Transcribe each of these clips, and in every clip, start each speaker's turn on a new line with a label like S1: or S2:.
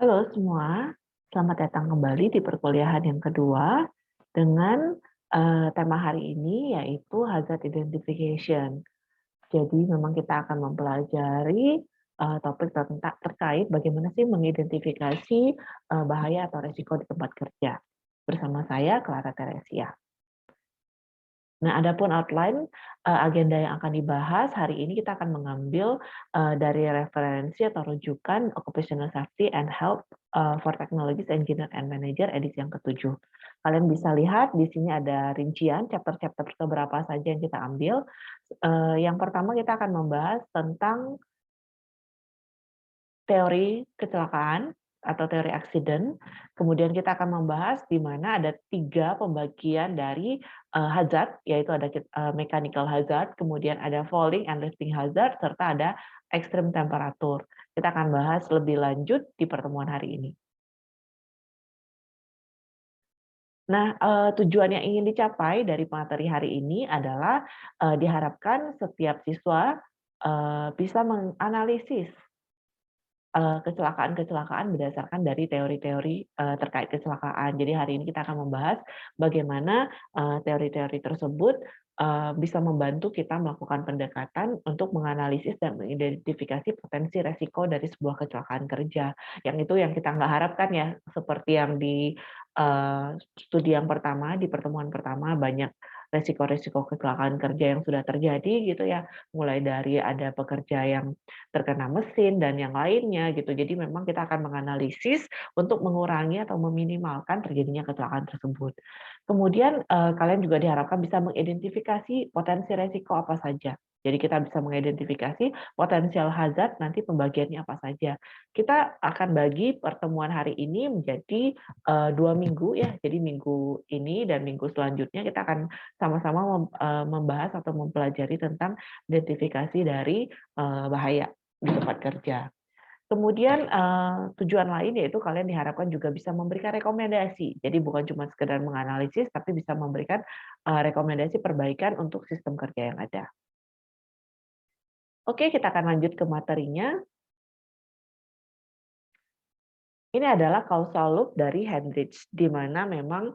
S1: Halo semua, selamat datang kembali di perkuliahan yang kedua dengan tema hari ini yaitu hazard identification. Jadi memang kita akan mempelajari topik terkait bagaimana sih mengidentifikasi bahaya atau resiko di tempat kerja. Bersama saya Clara Teresia. Nah, adapun outline agenda yang akan dibahas hari ini kita akan mengambil dari referensi atau rujukan Occupational Safety and Health for Technologies Engineer and Manager edisi yang ke-7. Kalian bisa lihat di sini ada rincian chapter-chapter seberapa saja yang kita ambil. Yang pertama kita akan membahas tentang teori kecelakaan atau teori accident. Kemudian kita akan membahas di mana ada 3 pembagian dari hazard, yaitu ada mechanical hazard, kemudian ada falling and lifting hazard, serta ada extreme temperature. Kita akan bahas lebih lanjut di pertemuan hari ini. Nah, tujuan yang ingin dicapai dari materi hari ini adalah diharapkan setiap siswa bisa menganalisis kecelakaan-kecelakaan berdasarkan dari teori-teori terkait kecelakaan. Jadi hari ini kita akan membahas bagaimana teori-teori tersebut bisa membantu kita melakukan pendekatan untuk menganalisis dan mengidentifikasi potensi resiko dari sebuah kecelakaan kerja. Yang itu yang kita nggak harapkan ya, seperti yang di studi yang pertama, di pertemuan pertama banyak resiko-resiko kecelakaan kerja yang sudah terjadi gitu ya, mulai dari ada pekerja yang terkena mesin dan yang lainnya gitu. Jadi memang kita akan menganalisis untuk mengurangi atau meminimalkan terjadinya kecelakaan tersebut. Kemudian kalian juga diharapkan bisa mengidentifikasi potensi resiko apa saja. Jadi kita bisa mengidentifikasi potensial hazard nanti pembagiannya apa saja. Kita akan bagi pertemuan hari ini menjadi 2 minggu ya. Jadi minggu ini dan minggu selanjutnya kita akan sama-sama membahas atau mempelajari tentang identifikasi dari bahaya di tempat kerja. Kemudian tujuan lain yaitu kalian diharapkan juga bisa memberikan rekomendasi. Jadi bukan cuma sekedar menganalisis, tapi bisa memberikan rekomendasi perbaikan untuk sistem kerja yang ada. Oke, kita akan lanjut ke materinya. Ini adalah causal loop dari Hendrich, di mana memang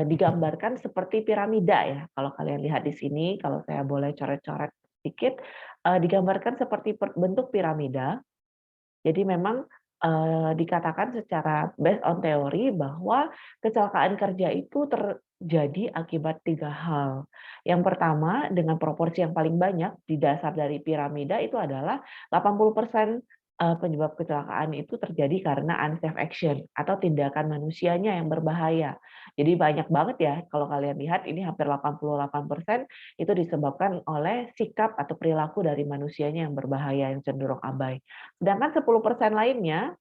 S1: digambarkan seperti piramida ya. Kalau kalian lihat di sini, kalau saya boleh coret-coret sedikit, digambarkan seperti bentuk piramida. Jadi memang dikatakan secara based on teori bahwa kecelakaan kerja itu terjadi akibat 3 hal. Yang pertama, dengan proporsi yang paling banyak di dasar dari piramida itu adalah 80% penyebab kecelakaan itu terjadi karena unsafe action atau tindakan manusianya yang berbahaya. Jadi banyak banget ya kalau kalian lihat ini hampir 88% itu disebabkan oleh sikap atau perilaku dari manusianya yang berbahaya yang cenderung abai. Sedangkan 10% lainnya,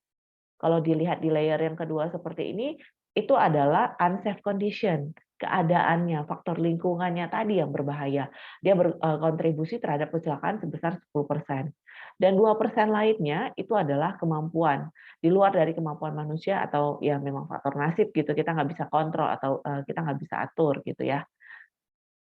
S1: kalau dilihat di layer yang kedua seperti ini, itu adalah unsafe condition, keadaannya, faktor lingkungannya tadi yang berbahaya. Dia berkontribusi terhadap kecelakaan sebesar 10%. Dan 2% lainnya itu adalah kemampuan. Di luar dari kemampuan manusia atau ya memang faktor nasib gitu, kita nggak bisa kontrol atau kita nggak bisa atur gitu ya.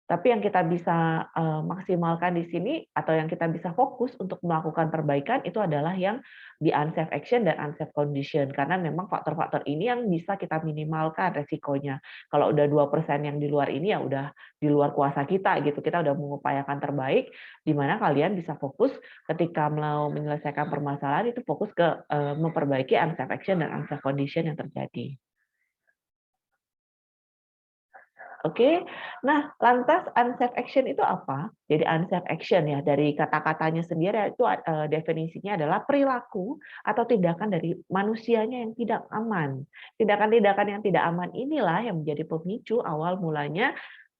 S1: Tapi yang kita bisa maksimalkan di sini atau yang kita bisa fokus untuk melakukan perbaikan itu adalah yang di unsafe action dan unsafe condition, karena memang faktor-faktor ini yang bisa kita minimalkan resikonya. Kalau udah 2% yang di luar ini ya udah di luar kuasa kita gitu. Kita udah mengupayakan terbaik, di mana kalian bisa fokus ketika mau menyelesaikan permasalahan itu fokus ke memperbaiki unsafe action dan unsafe condition yang terjadi. Oke, nah lantas unsafe action itu apa? Jadi unsafe action ya dari kata-katanya sendiri itu definisinya adalah perilaku atau tindakan dari manusianya yang tidak aman. Tindakan-tindakan yang tidak aman inilah yang menjadi pemicu awal mulanya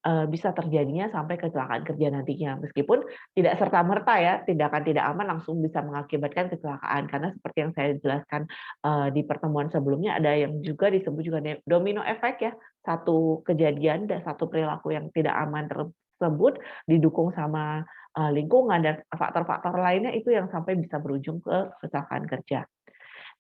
S1: bisa terjadinya sampai kecelakaan kerja nantinya. Meskipun tidak serta-merta ya, tindakan tidak aman langsung bisa mengakibatkan kecelakaan. Karena seperti yang saya jelaskan di pertemuan sebelumnya, ada yang juga disebut juga domino effect ya. Satu kejadian dan satu perilaku yang tidak aman tersebut didukung sama lingkungan dan faktor-faktor lainnya itu yang sampai bisa berujung ke kecelakaan kerja.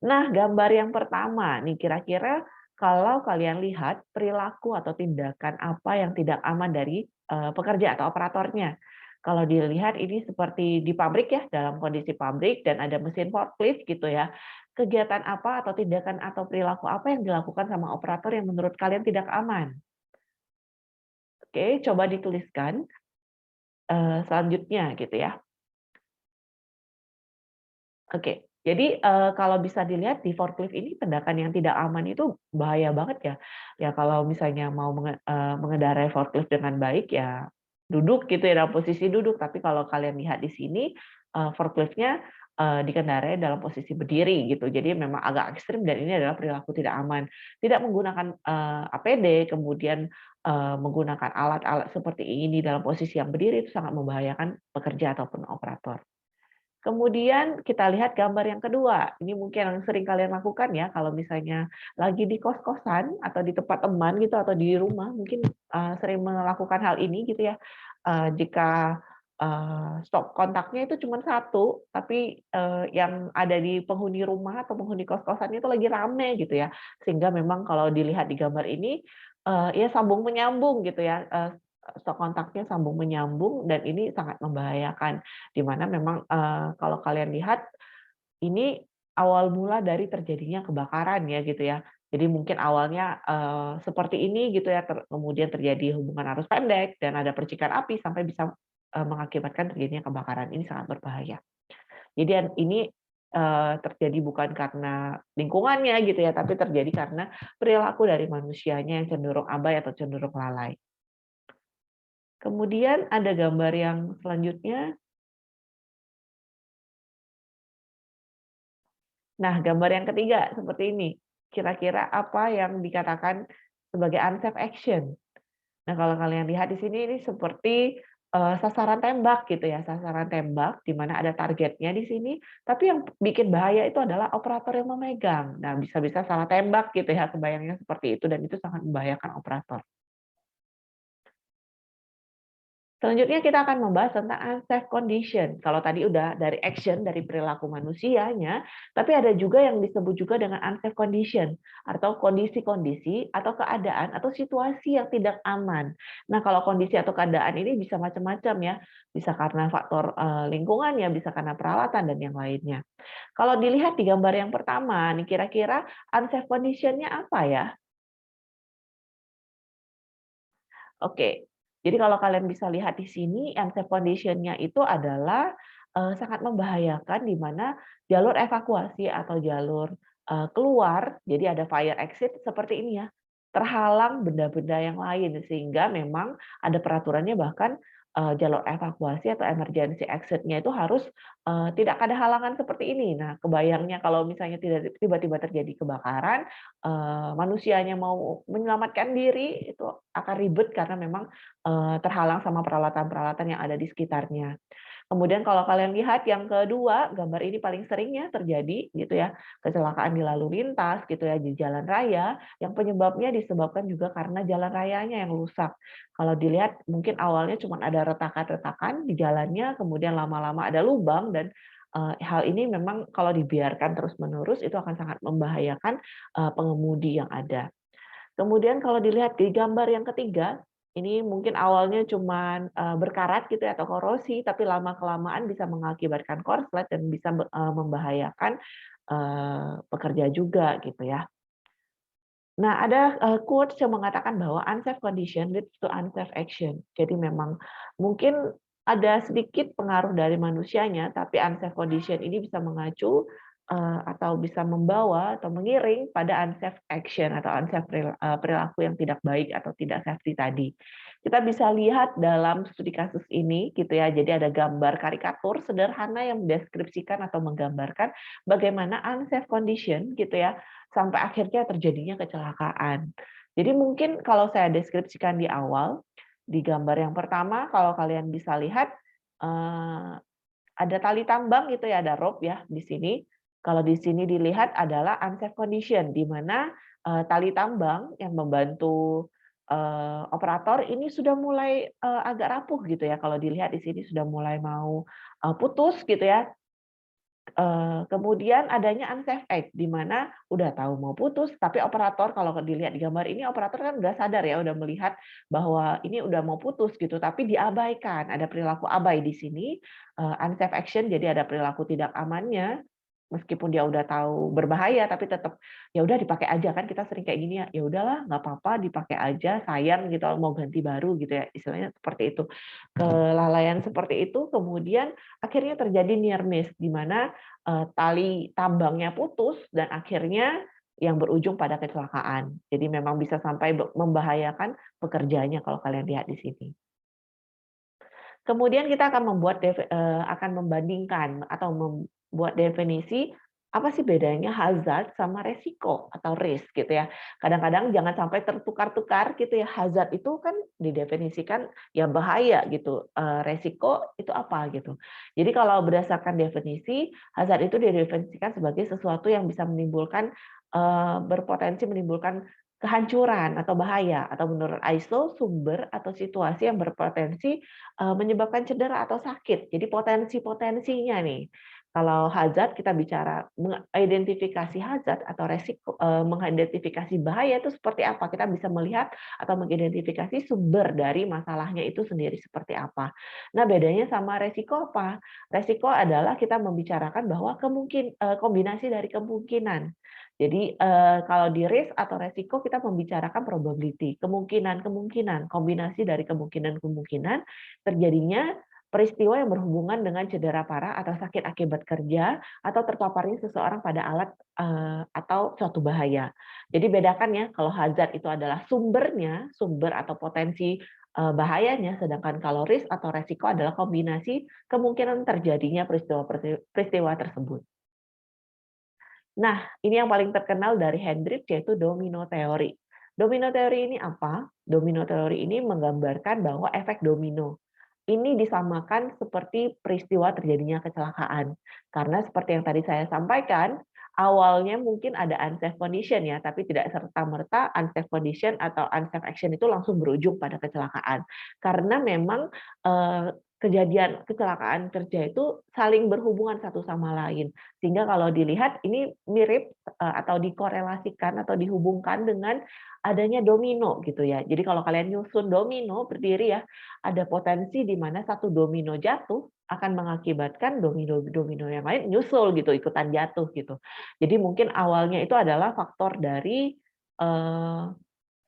S1: Nah, gambar yang pertama nih kira-kira kalau kalian lihat perilaku atau tindakan apa yang tidak aman dari pekerja atau operatornya. Kalau dilihat ini seperti di pabrik ya, dalam kondisi pabrik dan ada mesin forklift gitu ya. kegiatan apa atau tindakan atau perilaku apa yang dilakukan sama operator yang menurut kalian tidak aman? Oke, coba dituliskan, selanjutnya gitu ya. Oke, jadi, kalau bisa dilihat di forklift ini tindakan yang tidak aman itu bahaya banget ya. Ya kalau misalnya mau mengendarai forklift dengan baik ya duduk gitu ya, dalam posisi duduk. Tapi kalau kalian lihat di sini, forklift-nya, dikendarai dalam posisi berdiri gitu. Jadi memang agak ekstrim dan ini adalah perilaku tidak aman. Tidak menggunakan, APD, kemudian, menggunakan alat-alat seperti ini dalam posisi yang berdiri itu sangat membahayakan pekerja ataupun operator. Kemudian kita lihat gambar yang kedua, ini mungkin yang sering kalian lakukan ya, kalau misalnya lagi di kos-kosan atau di tempat teman gitu atau di rumah mungkin, sering melakukan hal ini gitu ya. Jika, stop kontaknya itu cuma satu, tapi, yang ada di penghuni rumah atau penghuni kos-kosan itu lagi rame gitu ya. Sehingga memang kalau dilihat di gambar ini, ya sambung menyambung gitu ya, stop kontaknya sambung menyambung dan ini sangat membahayakan. Di mana memang, kalau kalian lihat ini awal mula dari terjadinya kebakaran ya gitu ya. Jadi mungkin awalnya, seperti ini gitu ya, kemudian terjadi hubungan arus pendek dan ada percikan api sampai bisa, mengakibatkan terjadinya kebakaran. Ini sangat berbahaya. Jadi ini, terjadi bukan karena lingkungannya gitu ya, tapi terjadi karena perilaku dari manusianya yang cenderung abai atau cenderung lalai. Kemudian ada gambar yang selanjutnya. Nah, gambar yang ketiga seperti ini. Kira-kira apa yang dikatakan sebagai unsafe action? Nah, kalau kalian lihat di sini ini seperti, sasaran tembak gitu ya, sasaran tembak di mana ada targetnya di sini, tapi yang bikin bahaya itu adalah operator yang memegang. Nah, bisa-bisa salah tembak gitu ya, kebayangnya seperti itu dan itu sangat membahayakan operator. Selanjutnya kita akan membahas tentang unsafe condition. Kalau tadi udah dari action, dari perilaku manusianya, tapi ada juga yang disebut juga dengan unsafe condition, atau kondisi-kondisi, atau keadaan, atau situasi yang tidak aman. Nah, kalau kondisi atau keadaan ini bisa macam-macam ya, bisa karena faktor lingkungan ya, bisa karena peralatan, dan yang lainnya. Kalau dilihat di gambar yang pertama, nih kira-kira unsafe condition-nya apa ya? Oke. Jadi kalau kalian bisa lihat di sini, unsafe condition-nya itu adalah, sangat membahayakan di mana jalur evakuasi atau jalur, keluar, jadi ada fire exit seperti ini ya, terhalang benda-benda yang lain. Sehingga memang ada peraturannya bahkan, jalur evakuasi atau emergency exit-nya itu harus, tidak ada halangan seperti ini. Nah, kebayangnya kalau misalnya tidak tiba-tiba terjadi kebakaran, manusianya mau menyelamatkan diri, itu akan ribet karena memang, terhalang sama peralatan-peralatan yang ada di sekitarnya. Kemudian kalau kalian lihat yang kedua, gambar ini paling sering ya terjadi gitu ya, kecelakaan di lalu lintas gitu ya, di jalan raya, yang penyebabnya disebabkan juga karena jalan rayanya yang rusak. Kalau dilihat mungkin awalnya cuma ada retakan-retakan di jalannya, kemudian lama-lama ada lubang dan, hal ini memang kalau dibiarkan terus-menerus itu akan sangat membahayakan, pengemudi yang ada. Kemudian kalau dilihat di gambar yang ketiga, ini mungkin awalnya cuman, berkarat gitu ya atau korosi, tapi lama-kelamaan bisa mengakibatkan korslet dan bisa membahayakan, pekerja juga gitu ya. Nah ada, quotes yang mengatakan bahwa unsafe condition leads to unsafe action. Jadi memang mungkin ada sedikit pengaruh dari manusianya, tapi unsafe condition ini bisa mengacu, atau bisa membawa atau mengiring pada unsafe action atau unsafe perilaku yang tidak baik atau tidak safety tadi. Kita bisa lihat dalam studi kasus ini gitu ya, jadi ada gambar karikatur sederhana yang mendeskripsikan atau menggambarkan bagaimana unsafe condition gitu ya, sampai akhirnya terjadinya kecelakaan. Jadi mungkin kalau saya deskripsikan di awal, di gambar yang pertama kalau kalian bisa lihat, ada tali tambang gitu ya, ada rope ya di sini. Kalau di sini dilihat adalah unsafe condition, di mana, tali tambang yang membantu, operator ini sudah mulai, agak rapuh gitu ya, kalau dilihat di sini sudah mulai mau, putus gitu ya. Kemudian adanya unsafe act, di mana udah tahu mau putus, tapi operator kalau dilihat di gambar ini, operator kan udah sadar ya, udah melihat bahwa ini udah mau putus gitu, tapi diabaikan. Ada perilaku abai di sini, unsafe action, jadi ada perilaku tidak amannya, meskipun dia udah tahu berbahaya, tapi tetap, ya udah dipakai aja, kan kita sering kayak gini ya, "Ya udahlah nggak apa-apa dipakai aja, sayang gitu mau ganti baru," gitu ya, istilahnya seperti itu. Kelalaian seperti itu kemudian akhirnya terjadi near miss, di mana, tali tambangnya putus dan akhirnya yang berujung pada kecelakaan. Jadi memang bisa sampai membahayakan pekerjanya kalau kalian lihat di sini. Kemudian kita akan akan membandingkan atau membuat definisi, apa sih bedanya hazard sama resiko atau risk gitu ya. Kadang-kadang jangan sampai tertukar-tukar gitu ya, hazard itu kan didefinisikan ya bahaya gitu, resiko itu apa gitu. Jadi kalau berdasarkan definisi, hazard itu didefinisikan sebagai sesuatu yang bisa menimbulkan, berpotensi menimbulkan kehancuran atau bahaya, atau menurut ISO sumber atau situasi yang berpotensi menyebabkan cedera atau sakit. Jadi potensi-potensinya nih, kalau hazard kita bicara mengidentifikasi hazard atau resiko, mengidentifikasi bahaya itu seperti apa, kita bisa melihat atau mengidentifikasi sumber dari masalahnya itu sendiri seperti apa. Nah, bedanya sama resiko apa? Resiko adalah kita membicarakan bahwa kombinasi dari kemungkinan. Jadi, kalau di risk atau resiko kita membicarakan probability, kemungkinan-kemungkinan, kombinasi dari kemungkinan-kemungkinan terjadinya peristiwa yang berhubungan dengan cedera parah atau sakit akibat kerja atau terpaparnya seseorang pada alat atau suatu bahaya. Jadi bedakan ya, kalau hazard itu adalah sumbernya, sumber atau potensi bahayanya, sedangkan kalau risk atau resiko adalah kombinasi kemungkinan terjadinya peristiwa tersebut. Nah, ini yang paling terkenal dari Hendricks yaitu domino teori. Domino teori ini apa? Domino teori ini menggambarkan bahwa efek domino ini disamakan seperti peristiwa terjadinya kecelakaan. Karena seperti yang tadi saya sampaikan, awalnya mungkin ada unsafe condition ya, tapi tidak serta-merta unsafe condition atau unsafe action itu langsung berujung pada kecelakaan. Karena memang kejadian kecelakaan kerja itu saling berhubungan satu sama lain. Sehingga kalau dilihat ini mirip atau dikorelasikan atau dihubungkan dengan adanya domino gitu ya. Jadi kalau kalian nyusun domino berdiri ya, ada potensi di mana satu domino jatuh akan mengakibatkan domino-domino yang lain nyusul gitu, ikutan jatuh gitu. Jadi mungkin awalnya itu adalah faktor dari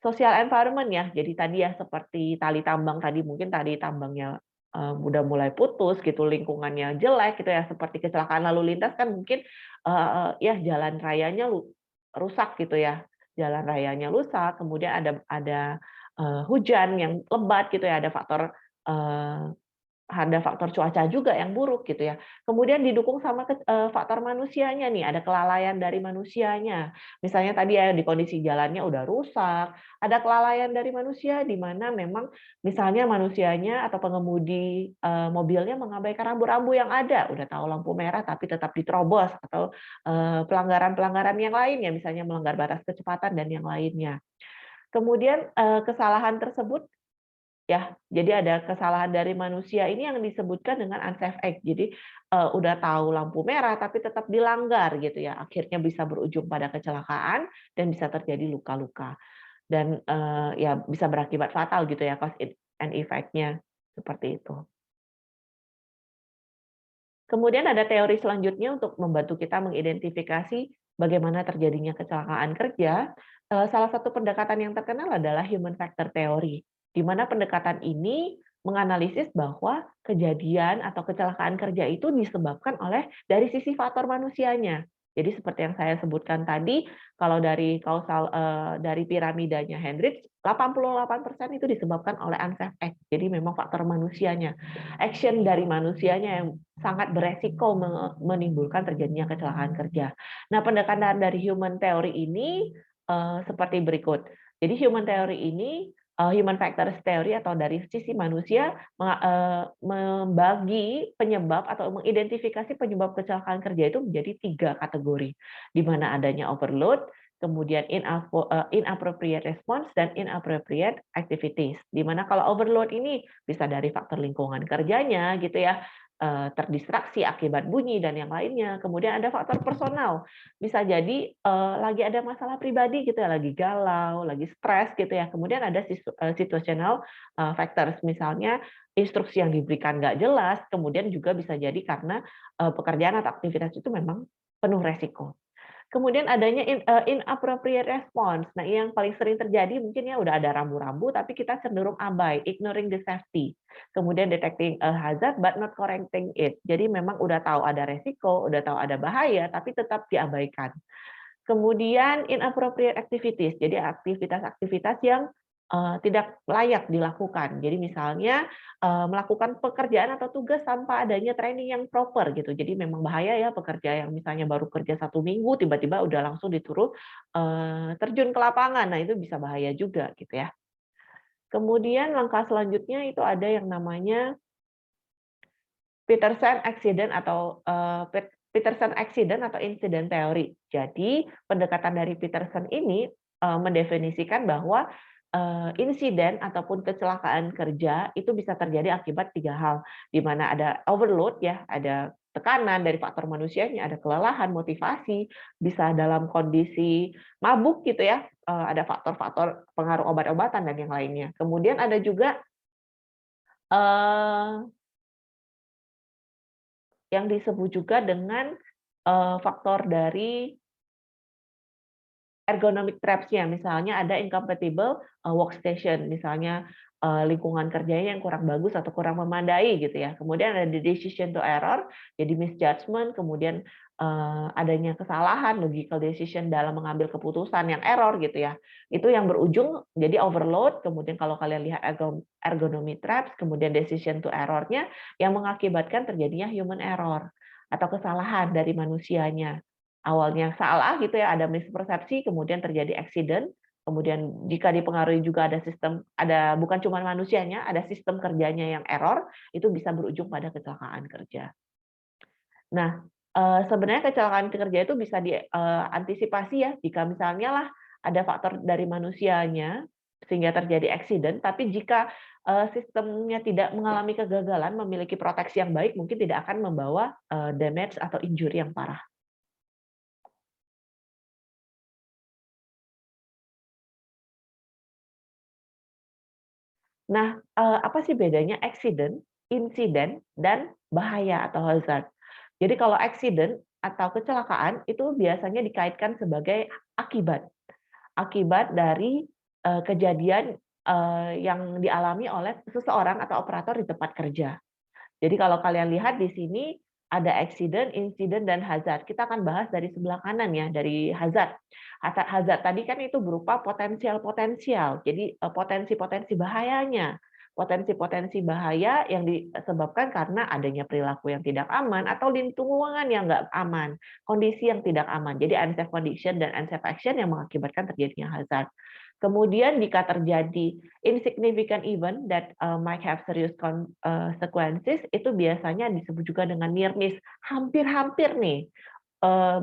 S1: social environment ya. Jadi tadi ya seperti tali tambang tadi, mungkin tali tambangnya udah mulai putus gitu, lingkungannya jelek gitu ya, seperti kecelakaan lalu lintas kan mungkin ya jalan rayanya rusak gitu ya. Jalan rayanya rusak, kemudian hujan yang lebat gitu ya, ada faktor cuaca juga yang buruk gitu ya. Kemudian didukung sama faktor manusianya nih, ada kelalaian dari manusianya. Misalnya tadi ya di kondisi jalannya udah rusak, ada kelalaian dari manusia di mana memang misalnya manusianya atau pengemudi mobilnya mengabaikan rambu-rambu yang ada, udah tahu lampu merah tapi tetap diterobos atau pelanggaran-pelanggaran yang lainnya, misalnya melanggar batas kecepatan dan yang lainnya. Kemudian kesalahan tersebut ya, jadi ada kesalahan dari manusia ini yang disebutkan dengan unsafe act. Jadi, udah tahu lampu merah tapi tetap dilanggar gitu ya, akhirnya bisa berujung pada kecelakaan dan bisa terjadi luka-luka. Dan, ya bisa berakibat fatal gitu ya, cause and effect-nya, seperti itu. Kemudian ada teori selanjutnya untuk membantu kita mengidentifikasi bagaimana terjadinya kecelakaan kerja. Salah satu pendekatan yang terkenal adalah human factor theory, di mana pendekatan ini menganalisis bahwa kejadian atau kecelakaan kerja itu disebabkan oleh dari sisi faktor manusianya. Jadi seperti yang saya sebutkan tadi, kalau dari piramidanya Hendricks, 88% itu disebabkan oleh unsafe act. Jadi memang faktor manusianya, action dari manusianya yang sangat beresiko menimbulkan terjadinya kecelakaan kerja. Nah, pendekatan dari human theory ini seperti berikut. Jadi human factors theory atau dari sisi manusia membagi penyebab atau mengidentifikasi penyebab kecelakaan kerja itu menjadi 3 kategori, di mana adanya overload, kemudian inappropriate response dan inappropriate activities. Di mana kalau overload ini bisa dari faktor lingkungan kerjanya gitu ya, terdistraksi akibat bunyi dan yang lainnya. Kemudian ada faktor personal, bisa jadi lagi ada masalah pribadi gitu ya, lagi galau, lagi stres gitu ya. Kemudian ada situational factors, misalnya instruksi yang diberikan nggak jelas, kemudian juga bisa jadi karena pekerjaan atau aktivitas itu memang penuh resiko. Kemudian adanya inappropriate response. Nah, yang paling sering terjadi mungkin ya udah ada rambu-rambu, tapi kita cenderung abai, ignoring the safety. Kemudian detecting a hazard but not correcting it. Jadi memang udah tahu ada resiko, udah tahu ada bahaya, tapi tetap diabaikan. Kemudian inappropriate activities, jadi aktivitas-aktivitas yang tidak layak dilakukan. Jadi misalnya melakukan pekerjaan atau tugas tanpa adanya training yang proper gitu. Jadi memang bahaya ya pekerja yang misalnya baru kerja 1 minggu tiba-tiba udah langsung disuruh terjun ke lapangan. Nah itu bisa bahaya juga gitu ya. Kemudian langkah selanjutnya itu ada yang namanya Peterson accident atau Peterson accident atau incident theory. Jadi pendekatan dari Peterson ini mendefinisikan bahwa insiden ataupun kecelakaan kerja itu bisa terjadi akibat 3 hal, di mana ada overload ya, ada tekanan dari faktor manusianya, ada kelelahan, motivasi, bisa dalam kondisi mabuk gitu ya, ada faktor-faktor pengaruh obat-obatan dan yang lainnya. Kemudian ada juga eh, yang disebut juga dengan faktor dari ergonomic traps-nya, misalnya ada incompatible workstation, misalnya lingkungan kerjanya yang kurang bagus atau kurang memadai gitu ya. Kemudian ada the decision to error, jadi misjudgment, kemudian adanya kesalahan, logical decision dalam mengambil keputusan yang error gitu ya. Itu yang berujung jadi overload, kemudian kalau kalian lihat ergonomic traps, kemudian decision to error-nya yang mengakibatkan terjadinya human error atau kesalahan dari manusianya. Awalnya salah gitu ya, ada mispersepsi, kemudian terjadi accident, kemudian jika dipengaruhi juga ada bukan cuma manusianya, ada sistem kerjanya yang error, itu bisa berujung pada kecelakaan kerja. Nah, sebenarnya kecelakaan kerja itu bisa diantisipasi ya, jika misalnya lah ada faktor dari manusianya sehingga terjadi accident, tapi jika sistemnya tidak mengalami kegagalan, memiliki proteksi yang baik, mungkin tidak akan membawa damage atau injury yang parah. Nah, apa sih bedanya accident, insiden, dan bahaya atau hazard? Jadi kalau accident atau kecelakaan itu biasanya dikaitkan sebagai akibat. Akibat dari kejadian yang dialami oleh seseorang atau operator di tempat kerja. Jadi kalau kalian lihat di sini ada accident, insiden, dan hazard. Kita akan bahas dari sebelah kanan ya, dari hazard. Hazard tadi kan itu berupa potensial-potensial. Jadi potensi-potensi bahayanya. Potensi-potensi bahaya yang disebabkan karena adanya perilaku yang tidak aman atau lingkungan yang nggak aman, kondisi yang tidak aman. Jadi unsafe condition dan unsafe action yang mengakibatkan terjadinya hazard. Kemudian jika terjadi insignificant event that might have serious consequences, itu biasanya disebut juga dengan near miss. Hampir-hampir nih,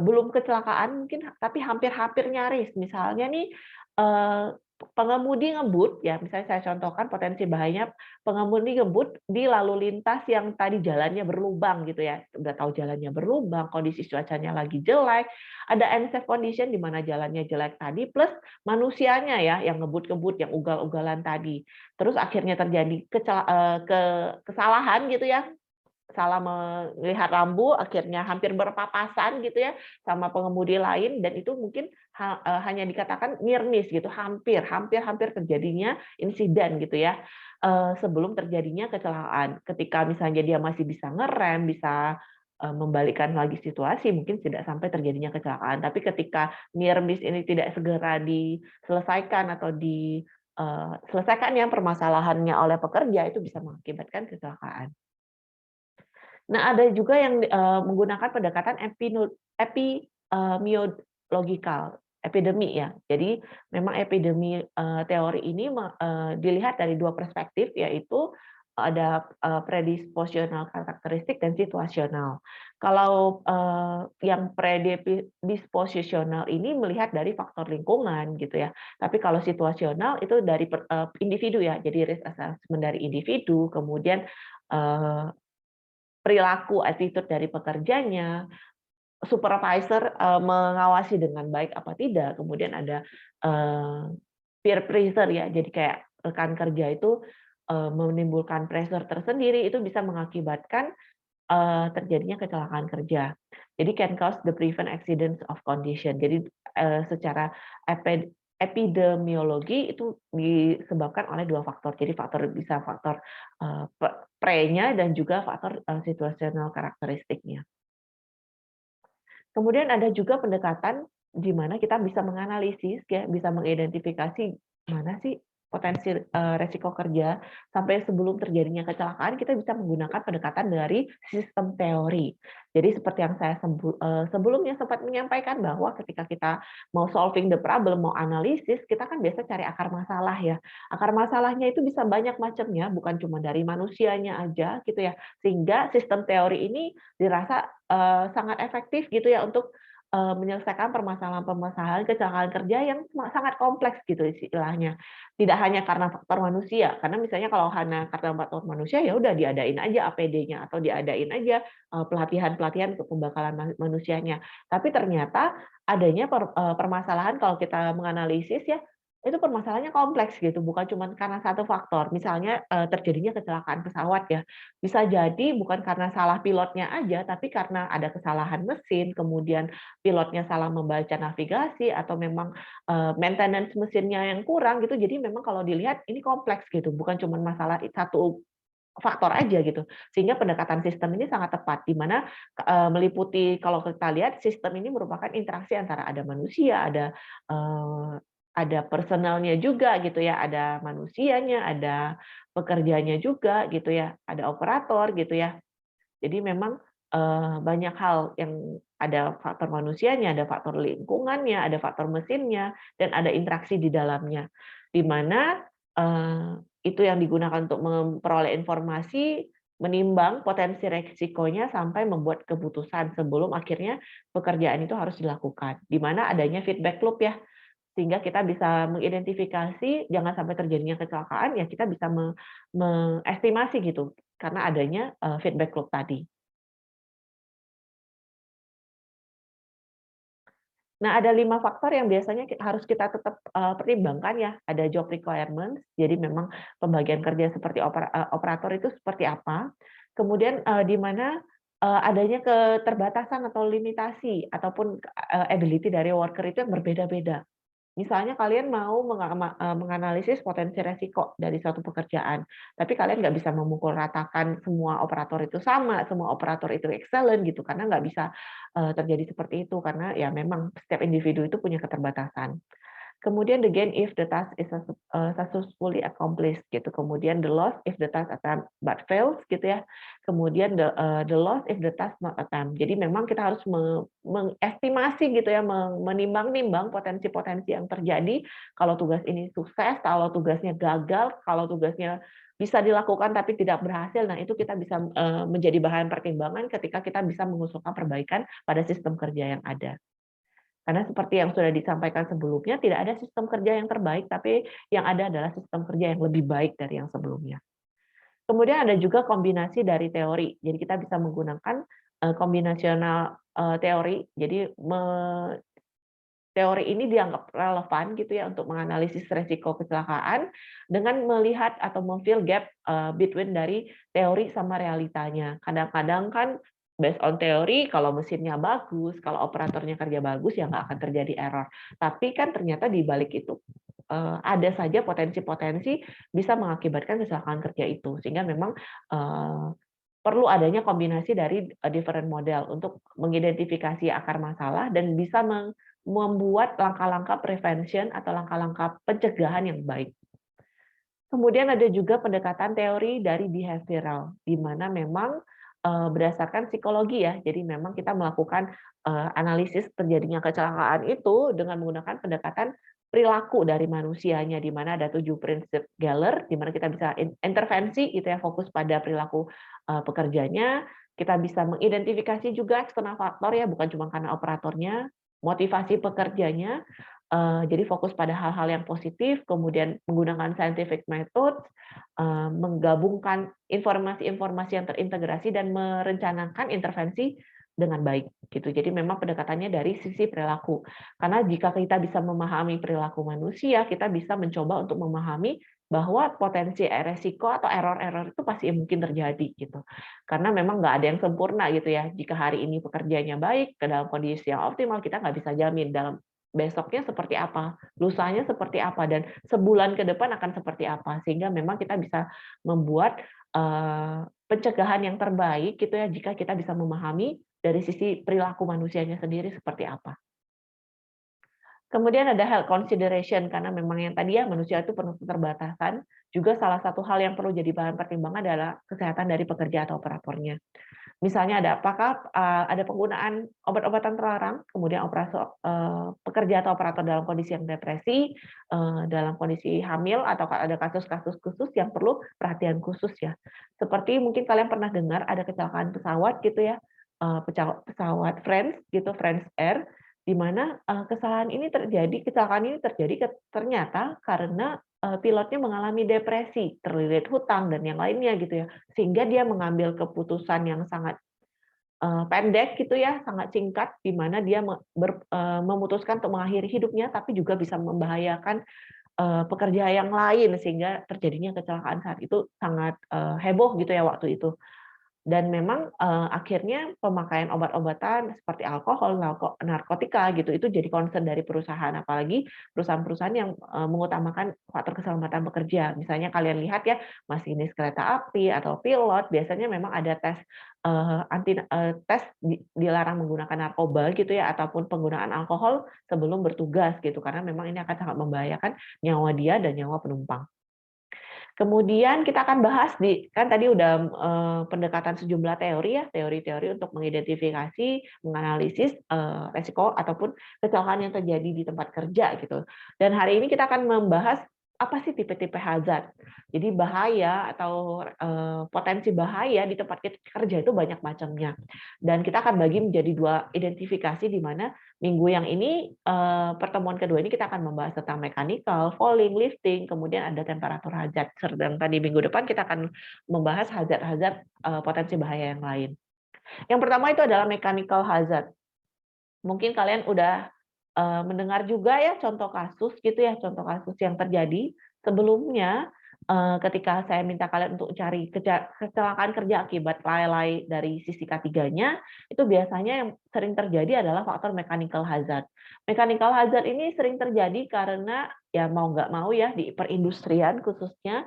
S1: belum kecelakaan mungkin, tapi hampir-hampir nyaris. Misalnya nih, pengemudi ngebut, ya misalnya saya contohkan potensi bahayanya, pengemudi ngebut di lalu lintas yang tadi jalannya berlubang gitu ya, udah tahu jalannya berlubang, kondisi cuacanya lagi jelek, ada unsafe condition di mana jalannya jelek tadi, plus manusianya ya yang ngebut-ngebut, yang ugal-ugalan tadi. Terus akhirnya terjadi kesalahan gitu ya, salah melihat rambu, akhirnya hampir berpapasan gitu ya sama pengemudi lain, dan itu mungkin hanya dikatakan near miss gitu, hampir terjadinya insiden gitu ya, sebelum terjadinya kecelakaan. Ketika misalnya dia masih bisa ngerem, bisa membalikkan lagi situasi, mungkin tidak sampai terjadinya kecelakaan. Tapi ketika near miss ini tidak segera diselesaikan atau diselesaikan yang permasalahannya oleh pekerja, itu bisa mengakibatkan kecelakaan. Nah, ada juga yang menggunakan pendekatan epidemiological, epidemi ya. Jadi memang epidemi teori ini dilihat dari 2 perspektif, yaitu ada predispositional karakteristik dan situasional. Kalau yang predispositional ini melihat dari faktor lingkungan gitu ya. Tapi kalau situasional itu dari individu ya. Jadi risk assessment dari individu, kemudian perilaku, attitude dari pekerjanya, supervisor mengawasi dengan baik apa tidak, kemudian ada peer pressure ya, jadi kayak rekan kerja itu menimbulkan pressure tersendiri, itu bisa mengakibatkan terjadinya kecelakaan kerja. Jadi can cause the prevent accidents of condition. Jadi, secara epidemiologi itu disebabkan oleh 2 faktor. Jadi bisa faktor, pre-nya dan juga faktor, situational karakteristiknya. Kemudian ada juga pendekatan di mana kita bisa menganalisis ya, bisa mengidentifikasi mana sih potensi, resiko kerja sampai sebelum terjadinya kecelakaan kita bisa menggunakan pendekatan dari sistem teori. Jadi seperti yang saya sebelumnya sempat menyampaikan bahwa ketika kita mau solving the problem, mau analisis, kita kan biasa cari akar masalah ya. Akar masalahnya itu bisa banyak macamnya, bukan cuma dari manusianya aja gitu ya. Sehingga sistem teori ini dirasa sangat efektif gitu ya untuk, menyelesaikan permasalahan-permasalahan kecelakaan kerja yang sangat kompleks gitu istilahnya. Tidak hanya karena faktor manusia, karena misalnya kalau hanya karena faktor manusia, ya udah diadain aja APD-nya atau diadain aja, pelatihan-pelatihan untuk pembekalan manusianya. Tapi ternyata adanya permasalahan kalau kita menganalisis ya, itu permasalahannya kompleks gitu, bukan cuma karena satu faktor. Misalnya, terjadinya kecelakaan pesawat ya, bisa jadi bukan karena salah pilotnya aja, tapi karena ada kesalahan mesin, kemudian pilotnya salah membaca navigasi, atau memang, maintenance mesinnya yang kurang gitu. Jadi memang kalau dilihat ini kompleks gitu, bukan cuma masalah satu faktor aja gitu. Sehingga pendekatan sistem ini sangat tepat, di mana, meliputi kalau kita lihat sistem ini merupakan interaksi antara ada manusia, ada personalnya juga gitu ya, ada manusianya, ada pekerjanya juga gitu ya, ada operator gitu ya. Jadi memang, banyak hal yang ada faktor manusianya, ada faktor lingkungannya, ada faktor mesinnya, dan ada interaksi di dalamnya. Di mana, itu yang digunakan untuk memperoleh informasi, menimbang potensi resikonya sampai membuat keputusan sebelum akhirnya pekerjaan itu harus dilakukan. Di mana adanya feedback loop ya, sehingga kita bisa mengidentifikasi jangan sampai terjadinya kecelakaan, ya kita bisa mengestimasi gitu, karena adanya, feedback loop tadi. Nah, ada 5 faktor yang biasanya harus kita tetap, pertimbangkan ya. Ada job requirements, jadi memang pembagian kerja seperti operator itu seperti apa. Kemudian, di mana, adanya keterbatasan atau limitasi ataupun, ability dari worker itu yang berbeda-beda. Misalnya kalian mau menganalisis potensi resiko dari suatu pekerjaan, tapi kalian nggak bisa memukul ratakan semua operator itu sama, semua operator itu excellent gitu, karena nggak bisa, terjadi seperti itu, karena ya memang setiap individu itu punya keterbatasan. Kemudian the gain if the task is successfully accomplished gitu. Kemudian the loss if the task attempt but fails gitu ya. Kemudian the loss if the task not attempt. Jadi memang kita harus mengestimasi gitu ya, menimbang-nimbang potensi-potensi yang terjadi kalau tugas ini sukses, kalau tugasnya gagal, kalau tugasnya bisa dilakukan tapi tidak berhasil. Nah, itu kita bisa menjadi bahan pertimbangan ketika kita bisa mengusulkan perbaikan pada sistem kerja yang ada. Karena seperti yang sudah disampaikan sebelumnya, tidak ada sistem kerja yang terbaik, tapi yang ada adalah sistem kerja yang lebih baik dari yang sebelumnya. Kemudian ada juga kombinasi dari teori. Jadi kita bisa menggunakan kombinasional teori. Jadi teori ini dianggap relevan gitu ya untuk menganalisis resiko kecelakaan dengan melihat atau memfill gap between dari teori sama realitanya. Kadang-kadang kan based on teori, kalau mesinnya bagus, kalau operatornya kerja bagus, ya nggak akan terjadi error. Tapi kan ternyata di balik itu ada saja potensi-potensi bisa mengakibatkan kecelakaan kerja itu. Sehingga memang perlu adanya kombinasi dari different model untuk mengidentifikasi akar masalah dan bisa membuat langkah-langkah prevention atau langkah-langkah pencegahan yang baik. Kemudian ada juga pendekatan teori dari behavioral, di mana memang berdasarkan psikologi ya. Jadi memang kita melakukan analisis terjadinya kecelakaan itu dengan menggunakan pendekatan perilaku dari manusianya, di mana ada 7 prinsip Geller, di mana kita bisa intervensi itu ya, fokus pada perilaku pekerjanya. Kita bisa mengidentifikasi juga eksternal faktor ya, bukan cuma karena operatornya, motivasi pekerjanya. Jadi fokus pada hal-hal yang positif, kemudian menggunakan scientific methods, menggabungkan informasi-informasi yang terintegrasi dan merencanakan intervensi dengan baik gitu. Jadi memang pendekatannya dari sisi perilaku. Karena jika kita bisa memahami perilaku manusia, kita bisa mencoba untuk memahami bahwa potensi resiko atau error-error itu pasti mungkin terjadi gitu. Karena memang nggak ada yang sempurna gitu ya. Jika hari ini pekerjaannya baik, ke dalam kondisi yang optimal, kita nggak bisa jamin dalam besoknya seperti apa, lusanya seperti apa, dan sebulan ke depan akan seperti apa. Sehingga memang kita bisa membuat pencegahan yang terbaik gitu ya, jika kita bisa memahami dari sisi perilaku manusianya sendiri seperti apa. Kemudian ada health consideration, karena memang yang tadi ya, manusia itu penuh keterbatasan, juga salah satu hal yang perlu jadi bahan pertimbangan adalah kesehatan dari pekerja atau operatornya. Misalnya apakah ada penggunaan obat-obatan terlarang, kemudian pekerja atau operator dalam kondisi yang depresi, dalam kondisi hamil, atau ada kasus-kasus khusus yang perlu perhatian khusus ya. Seperti mungkin kalian pernah dengar ada kecelakaan pesawat gitu ya, pesawat France gitu, France Air, di mana kecelakaan ini terjadi ternyata karena pilotnya mengalami depresi, terlilit hutang dan yang lainnya gitu ya, sehingga dia mengambil keputusan yang sangat pendek gitu ya, sangat singkat, di mana dia memutuskan untuk mengakhiri hidupnya, tapi juga bisa membahayakan pekerja yang lain, sehingga terjadinya kecelakaan saat itu sangat heboh gitu ya waktu itu. Dan memang akhirnya pemakaian obat-obatan seperti alkohol, narkotika gitu, itu jadi concern dari perusahaan, apalagi perusahaan-perusahaan yang mengutamakan faktor keselamatan pekerja. Misalnya kalian lihat ya, masinis kereta api atau pilot, biasanya memang ada tes dilarang menggunakan narkoba gitu ya, ataupun penggunaan alkohol sebelum bertugas gitu, karena memang ini akan sangat membahayakan nyawa dia dan nyawa penumpang. Kemudian kita akan bahas kan tadi udah pendekatan sejumlah teori ya, teori-teori untuk mengidentifikasi, menganalisis resiko ataupun kecelakaan yang terjadi di tempat kerja gitu. Dan hari ini kita akan membahas apa sih tipe-tipe hazard. Jadi bahaya atau potensi bahaya di tempat kerja itu banyak macamnya. Dan kita akan bagi menjadi 2 identifikasi, di mana minggu yang ini, pertemuan kedua ini kita akan membahas tentang mechanical, falling, lifting, kemudian ada temperatur hazard. Sedangkan di minggu depan kita akan membahas hazard-hazard potensi bahaya yang lain. Yang pertama itu adalah mechanical hazard. Mungkin kalian udah mendengar juga ya contoh kasus gitu ya, contoh kasus yang terjadi sebelumnya, ketika saya minta kalian untuk cari kecelakaan kerja akibat lalai dari sisi K3-nya, itu biasanya yang sering terjadi adalah faktor mechanical hazard. Mechanical hazard ini sering terjadi karena ya mau nggak mau ya, di perindustrian khususnya,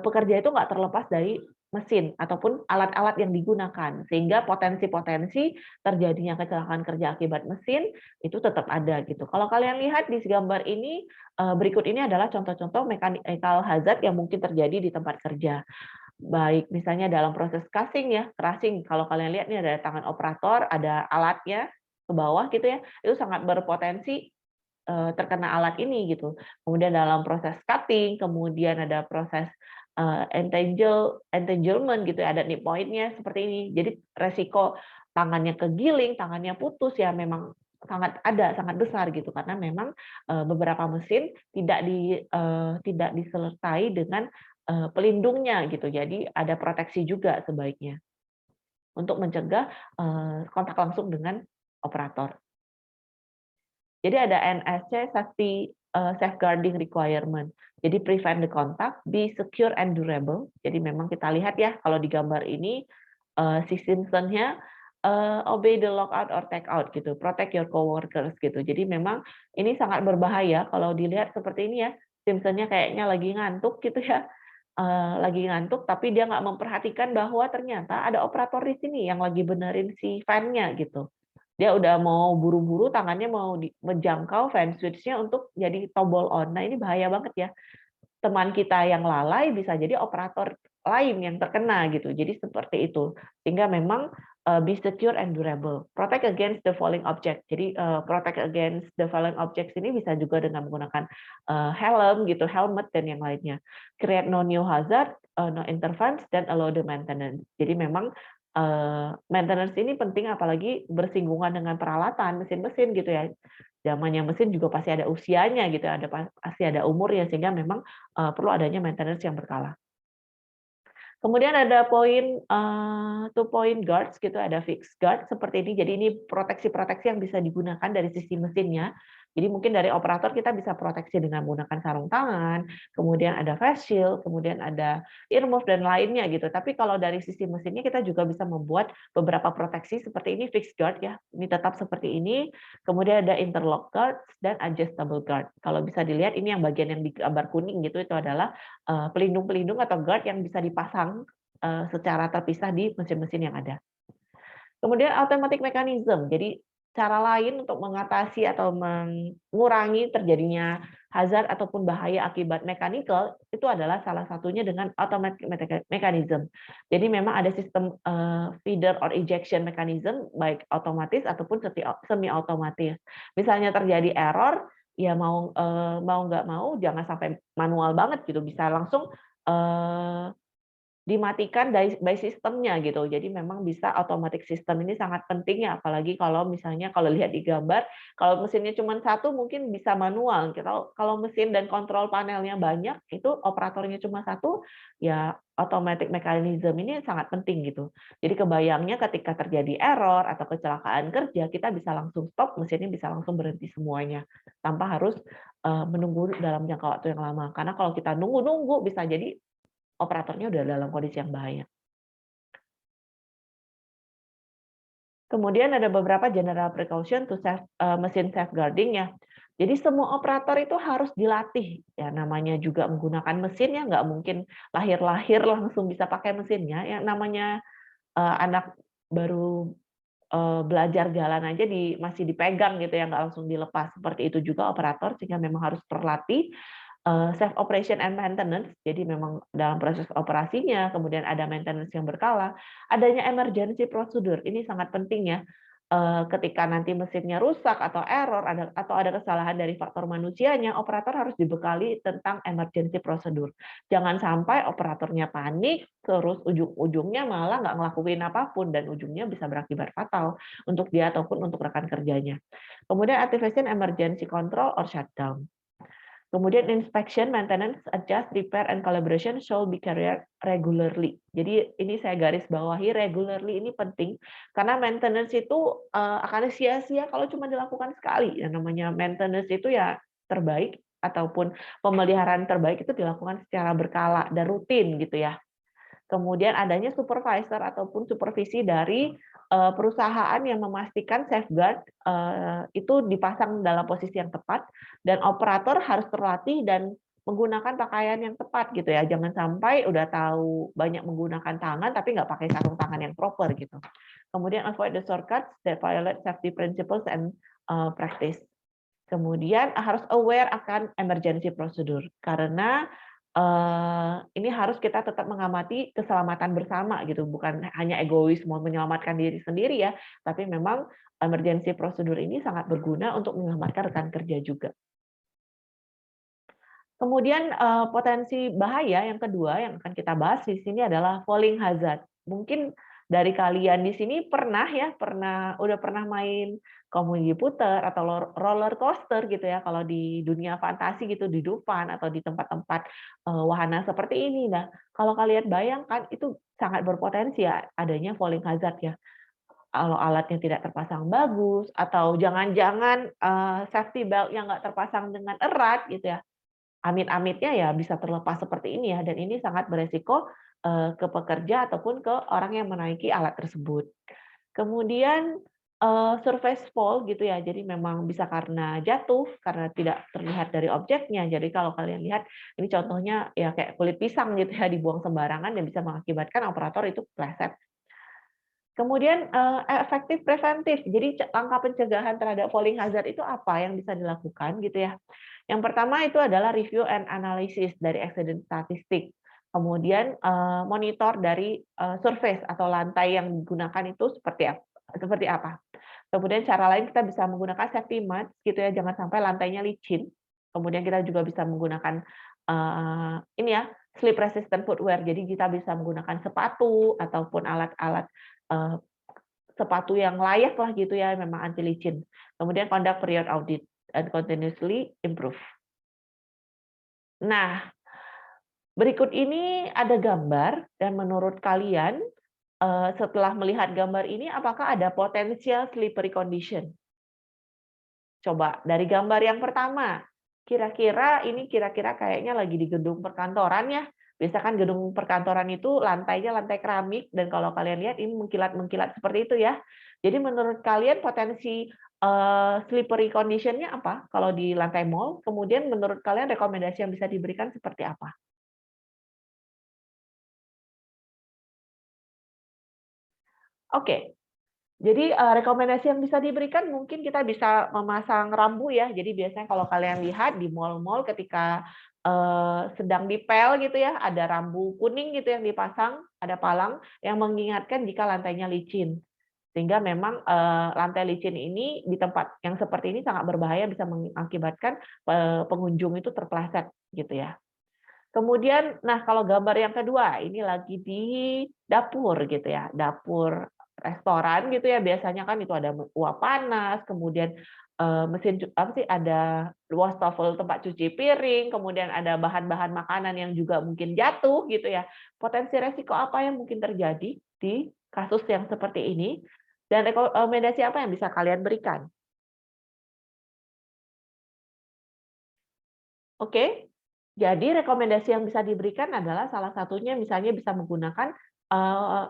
S1: pekerja itu nggak terlepas dari mesin ataupun alat-alat yang digunakan, sehingga potensi-potensi terjadinya kecelakaan kerja akibat mesin itu tetap ada gitu. Kalau kalian lihat di gambar ini, berikut ini adalah contoh-contoh mechanical hazard yang mungkin terjadi di tempat kerja. Baik misalnya dalam proses casing ya, crashing, kalau kalian lihat ini ada tangan operator, ada alatnya ke bawah gitu ya, itu sangat berpotensi terkena alat ini gitu. Kemudian dalam proses cutting, kemudian ada proses entanglement gitu ya, ada nip point-nya seperti ini. Jadi resiko tangannya kegiling, tangannya putus ya memang sangat besar gitu, karena memang beberapa mesin tidak disertai dengan pelindungnya gitu. Jadi ada proteksi juga sebaiknya untuk mencegah kontak langsung dengan operator. Jadi ada NSC Safety Safeguarding Requirement. Jadi prevent the contact, be secure and durable. Jadi memang kita lihat ya kalau di gambar ini si Simpson-nya obey the lockout or take out gitu, protect your coworkers gitu. Jadi memang ini sangat berbahaya kalau dilihat seperti ini ya. Simpson-nya kayaknya lagi ngantuk gitu ya. Lagi ngantuk tapi dia nggak memperhatikan bahwa ternyata ada operator di sini yang lagi benerin si fan-nya gitu. Dia udah mau buru-buru, tangannya mau menjangkau fan switch-nya untuk jadi tombol on. Nah, ini bahaya banget ya. Teman kita yang lalai bisa jadi operator lain yang terkena gitu. Jadi seperti itu. Sehingga memang be secure and durable. Protect against the falling object. Jadi protect against the falling objects ini bisa juga dengan menggunakan helm gitu, helmet dan yang lainnya. Create no new hazard, no interference, dan allow the maintenance. Jadi memang maintenance ini penting apalagi bersinggungan dengan peralatan, mesin-mesin gitu ya. Zamannya mesin juga pasti ada usianya gitu, pasti ada umurnya, sehingga memang perlu adanya maintenance yang berkala. Kemudian ada two point guards gitu, ada fixed guard seperti ini. Jadi ini proteksi-proteksi yang bisa digunakan dari sisi mesinnya. Jadi mungkin dari operator kita bisa proteksi dengan menggunakan sarung tangan, kemudian ada face shield, kemudian ada earmuff dan lainnya gitu. Tapi kalau dari sisi mesinnya kita juga bisa membuat beberapa proteksi seperti ini fixed guard ya. Ini tetap seperti ini. Kemudian ada interlock guard dan adjustable guard. Kalau bisa dilihat ini yang bagian yang di gambar kuning gitu itu adalah pelindung-pelindung atau guard yang bisa dipasang secara terpisah di mesin-mesin yang ada. Kemudian automatic mechanism, jadi cara lain untuk mengatasi atau mengurangi terjadinya hazard ataupun bahaya akibat mechanical itu adalah salah satunya dengan automatic mechanism. Jadi memang ada sistem feeder or ejection mechanism baik otomatis ataupun semi otomatis. Misalnya terjadi error, ya mau nggak mau jangan sampai manual banget gitu, bisa langsung dimatikan by sistemnya gitu. Jadi memang bisa automatic system ini sangat penting ya, apalagi kalau misalnya kalau lihat di gambar, kalau mesinnya cuma satu mungkin bisa manual. Kalau mesin dan kontrol panelnya banyak, itu operatornya cuma satu, ya automatic mechanism ini sangat penting gitu. Jadi kebayangnya ketika terjadi error atau kecelakaan kerja, kita bisa langsung stop, mesinnya bisa langsung berhenti semuanya tanpa harus menunggu dalam jangka waktu yang lama. Karena kalau kita nunggu-nunggu bisa jadi operatornya udah dalam kondisi yang bahaya. Kemudian ada beberapa general precaution to mesin safeguarding ya. Jadi semua operator itu harus dilatih ya, namanya juga menggunakan mesin ya, nggak mungkin lahir-lahir langsung bisa pakai mesinnya. Yang namanya anak baru belajar jalan aja masih dipegang gitu ya, nggak langsung dilepas. Seperti itu juga operator, sehingga memang harus terlatih safe operation and maintenance. Jadi memang dalam proses operasinya, kemudian ada maintenance yang berkala, adanya emergency procedure. Ini sangat penting ya. Ketika nanti mesinnya rusak atau error atau ada kesalahan dari faktor manusianya, operator harus dibekali tentang emergency procedure. Jangan sampai operatornya panik, terus ujung-ujungnya malah nggak ngelakuin apapun dan ujungnya bisa berakibat fatal untuk dia ataupun untuk rekan kerjanya. Kemudian activation emergency control or shutdown. Kemudian inspection, maintenance, adjust, repair, and calibration shall be carried regularly. Jadi ini saya garis bawahi regularly ini penting karena maintenance itu akan sia-sia kalau cuma dilakukan sekali. Yang namanya maintenance itu ya terbaik ataupun pemeliharaan terbaik itu dilakukan secara berkala dan rutin gitu ya. Kemudian adanya supervisor ataupun supervisi dari perusahaan yang memastikan safeguard itu dipasang dalam posisi yang tepat dan operator harus terlatih dan menggunakan pakaian yang tepat gitu ya. Jangan sampai udah tahu banyak menggunakan tangan tapi nggak pakai sarung tangan yang proper gitu. Kemudian avoid the shortcuts that violate safety principles and practice. Kemudian harus aware akan emergency procedure karena ini harus kita tetap mengamati keselamatan bersama gitu, bukan hanya egois mau menyelamatkan diri sendiri ya, tapi memang emergency procedure ini sangat berguna untuk menyelamatkan rekan kerja juga. Kemudian potensi bahaya yang kedua yang akan kita bahas di sini adalah falling hazard. Mungkin dari kalian di sini udah pernah main komedi puter atau roller coaster gitu ya, kalau di dunia fantasi gitu, di Dufan atau di tempat-tempat wahana seperti ini. Nah, kalau kalian bayangkan itu sangat berpotensi ya adanya falling hazard ya. Kalau alatnya tidak terpasang bagus atau jangan-jangan safety belt yang nggak terpasang dengan erat gitu ya, amit-amitnya ya bisa terlepas seperti ini ya, dan ini sangat beresiko ke pekerja ataupun ke orang yang menaiki alat tersebut. Kemudian surface fall gitu ya, jadi memang bisa karena jatuh, karena tidak terlihat dari objeknya. Jadi kalau kalian lihat ini contohnya ya kayak kulit pisang gitu ya, dibuang sembarangan dan bisa mengakibatkan operator itu pleset. Kemudian efektif preventif. Jadi langkah pencegahan terhadap falling hazard itu apa yang bisa dilakukan gitu ya. Yang pertama itu adalah review and analysis dari accident statistik. Kemudian monitor dari surface atau lantai yang digunakan itu seperti apa. Kemudian cara lain kita bisa menggunakan safety mats gitu ya, jangan sampai lantainya licin. Kemudian kita juga bisa menggunakan ini ya, slip resistant footwear. Jadi kita bisa menggunakan sepatu ataupun alat-alat eh, sepatu yang layak lah gitu ya, memang anti licin. Kemudian conduct period audit and continuously improve. Nah, Berikut ini ada gambar dan menurut kalian, setelah melihat gambar ini apakah ada potensial slippery condition? Coba dari gambar yang pertama, kira-kira kayaknya lagi di gedung perkantoran ya. Biasa kan gedung perkantoran itu lantainya lantai keramik dan kalau kalian lihat ini mengkilat-mengkilat seperti itu ya. Jadi menurut kalian potensi slippery condition-nya apa kalau di lantai mall? Kemudian menurut kalian rekomendasi yang bisa diberikan seperti apa? Oke, jadi, rekomendasi yang bisa diberikan mungkin kita bisa memasang rambu ya. Jadi biasanya kalau kalian lihat di mall-mall ketika, sedang dipel gitu ya, ada rambu kuning gitu yang dipasang, ada palang yang mengingatkan jika lantainya licin. Sehingga memang, lantai licin ini di tempat yang seperti ini sangat berbahaya, bisa mengakibatkan, pengunjung itu terpeleset gitu ya. Kemudian, nah kalau gambar yang kedua, ini lagi di dapur gitu ya, dapur restoran gitu ya, biasanya kan itu ada uap panas, kemudian, mesin apa sih, ada wastafel tempat cuci piring, kemudian ada bahan-bahan makanan yang juga mungkin jatuh gitu ya. Potensi resiko apa yang mungkin terjadi di kasus yang seperti ini, dan rekomendasi apa yang bisa kalian berikan? Oke. Jadi rekomendasi yang bisa diberikan adalah salah satunya misalnya bisa menggunakan, eee,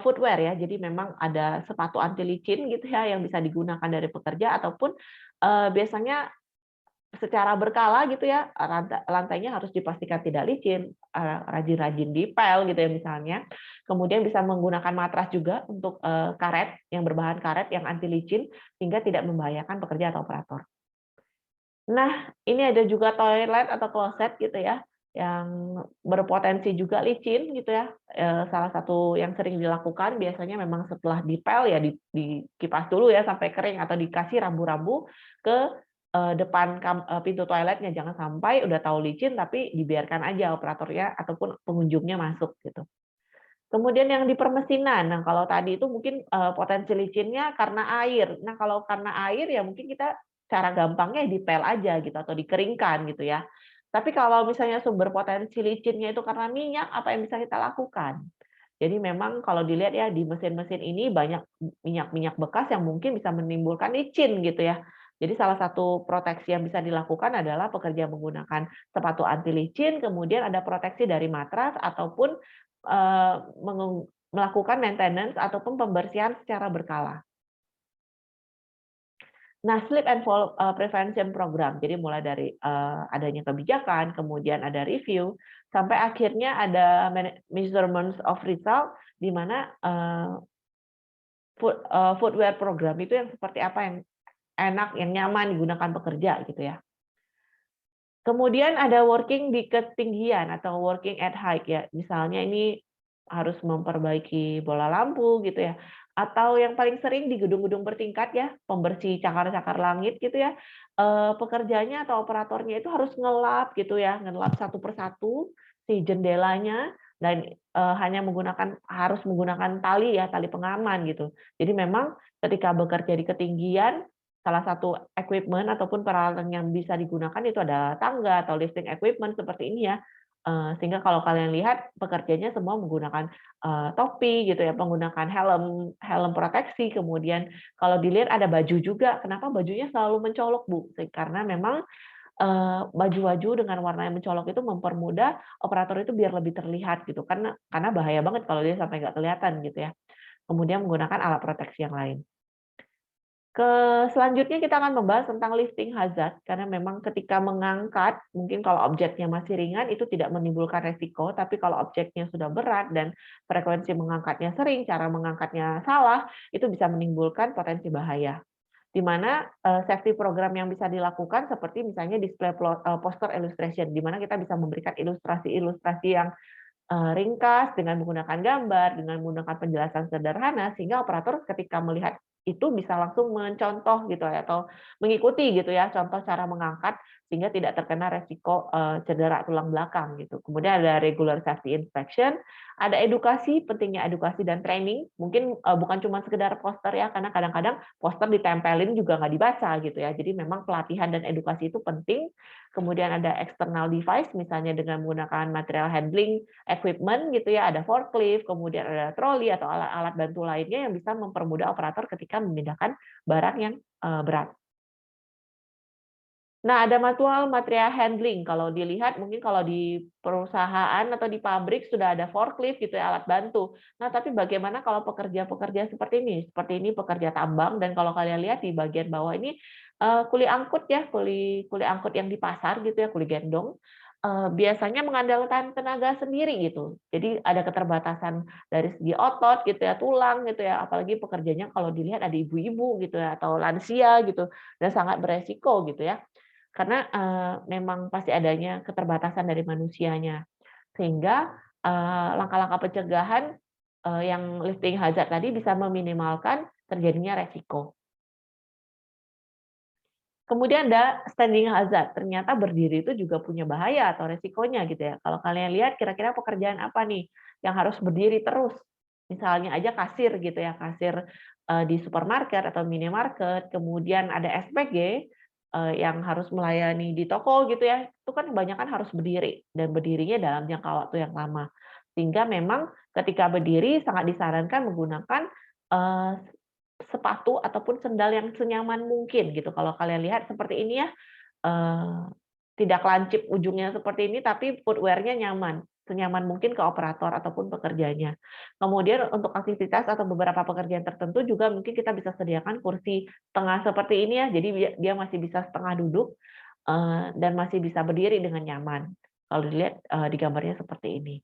S1: footwear ya. Jadi memang ada sepatu anti licin gitu ya yang bisa digunakan dari pekerja ataupun, biasanya secara berkala gitu ya, lantainya harus dipastikan tidak licin, rajin-rajin dipel gitu ya misalnya. Kemudian bisa menggunakan matras juga untuk, karet yang berbahan karet yang anti licin sehingga tidak membahayakan pekerja atau operator. Nah, ini ada juga toilet atau kloset gitu ya, yang berpotensi juga licin gitu ya. Salah satu yang sering dilakukan biasanya memang setelah dipel ya dikipas dulu ya sampai kering atau dikasih rambu-rambu ke, depan pintu toiletnya. Jangan sampai udah tahu licin tapi dibiarkan aja operatornya ataupun pengunjungnya masuk gitu. Kemudian yang di permesinan, nah kalau tadi itu mungkin, potensi licinnya karena air. Nah kalau karena air ya mungkin kita cara gampangnya dipel aja gitu atau dikeringkan gitu ya. Tapi kalau misalnya sumber potensi licinnya itu karena minyak, apa yang bisa kita lakukan? Jadi memang kalau dilihat ya di mesin-mesin ini banyak minyak-minyak bekas yang mungkin bisa menimbulkan licin gitu ya. Jadi salah satu proteksi yang bisa dilakukan adalah pekerja menggunakan sepatu anti licin, kemudian ada proteksi dari matras ataupun melakukan maintenance ataupun pembersihan secara berkala. Nah, slip and fall, prevention program. Jadi mulai dari, adanya kebijakan, kemudian ada review, sampai akhirnya ada measurements of result, di mana, footwear program itu yang seperti apa yang enak, yang nyaman digunakan pekerja gitu ya. Kemudian ada working di ketinggian atau working at height ya. Misalnya ini harus memperbaiki bola lampu gitu ya. Atau yang paling sering di gedung-gedung bertingkat ya, pembersih cakar-cakar langit gitu ya. Pekerjanya atau operatornya itu harus ngelap gitu ya, ngelap satu persatu si jendelanya dan hanya harus menggunakan tali ya, tali pengaman gitu. Jadi memang ketika bekerja di ketinggian salah satu equipment ataupun peralatan yang bisa digunakan itu ada tangga atau lifting equipment seperti ini ya, sehingga kalau kalian lihat pekerjanya semua menggunakan, topi gitu ya, menggunakan helm helm proteksi, kemudian kalau dilihat ada baju juga. Kenapa bajunya selalu mencolok, Bu? Karena memang, baju-baju dengan warna yang mencolok itu mempermudah operator itu biar lebih terlihat gitu, karena bahaya banget kalau dia sampai nggak kelihatan gitu ya. Kemudian menggunakan alat proteksi yang lain. Selanjutnya kita akan membahas tentang lifting hazard, karena memang ketika mengangkat, mungkin kalau objeknya masih ringan itu tidak menimbulkan resiko, tapi kalau objeknya sudah berat dan frekuensi mengangkatnya sering, cara mengangkatnya salah, itu bisa menimbulkan potensi bahaya. Di mana safety program yang bisa dilakukan seperti misalnya display poster illustration, di mana kita bisa memberikan ilustrasi-ilustrasi yang ringkas dengan menggunakan gambar, dengan menggunakan penjelasan sederhana, sehingga operator ketika melihat itu bisa langsung mencontoh gitu ya, atau mengikuti gitu ya, contoh cara mengangkat sehingga tidak terkena resiko cedera tulang belakang gitu. Kemudian ada regular safety inspection, ada edukasi, pentingnya edukasi dan training. Mungkin bukan cuma sekedar poster ya, karena kadang-kadang poster ditempelin juga nggak dibaca gitu ya. Jadi memang pelatihan dan edukasi itu penting. Kemudian ada external device, misalnya dengan menggunakan material handling equipment gitu ya, ada forklift, kemudian ada troli atau alat-alat bantu lainnya yang bisa mempermudah operator ketika memindahkan barang yang berat. Nah, ada manual material handling. Kalau dilihat mungkin kalau di perusahaan atau di pabrik sudah ada forklift gitu ya, alat bantu. Nah, tapi bagaimana kalau pekerja-pekerja seperti ini? Seperti ini pekerja tambang dan kalau kalian lihat di bagian bawah ini kuli angkut ya, kuli kuli angkut yang di pasar gitu ya, kuli gendong. Biasanya mengandalkan tenaga sendiri gitu. Jadi ada keterbatasan dari segi otot gitu ya, tulang gitu ya, apalagi pekerjanya kalau dilihat ada ibu-ibu gitu ya atau lansia gitu dan sangat beresiko gitu ya. Karena, memang pasti adanya keterbatasan dari manusianya. Sehingga, langkah-langkah pencegahan, yang lifting hazard tadi bisa meminimalkan terjadinya resiko. Kemudian ada standing hazard, ternyata berdiri itu juga punya bahaya atau resikonya gitu ya. Kalau kalian lihat kira-kira pekerjaan apa nih yang harus berdiri terus? Misalnya aja kasir gitu ya, kasir di supermarket atau minimarket, kemudian ada SPG yang harus melayani di toko gitu ya, itu kan kebanyakan harus berdiri dan berdirinya dalam jangka waktu yang lama. Sehingga memang ketika berdiri sangat disarankan menggunakan eh, sepatu ataupun sendal yang senyaman mungkin gitu. Kalau kalian lihat seperti ini ya, eee, tidak lancip ujungnya seperti ini, tapi footwear-nya nyaman, senyaman mungkin ke operator ataupun pekerjanya. Kemudian untuk aktivitas atau beberapa pekerjaan tertentu juga mungkin kita bisa sediakan kursi tengah seperti ini ya, jadi dia masih bisa setengah duduk, dan masih bisa berdiri dengan nyaman. Kalau dilihat, di gambarnya seperti ini.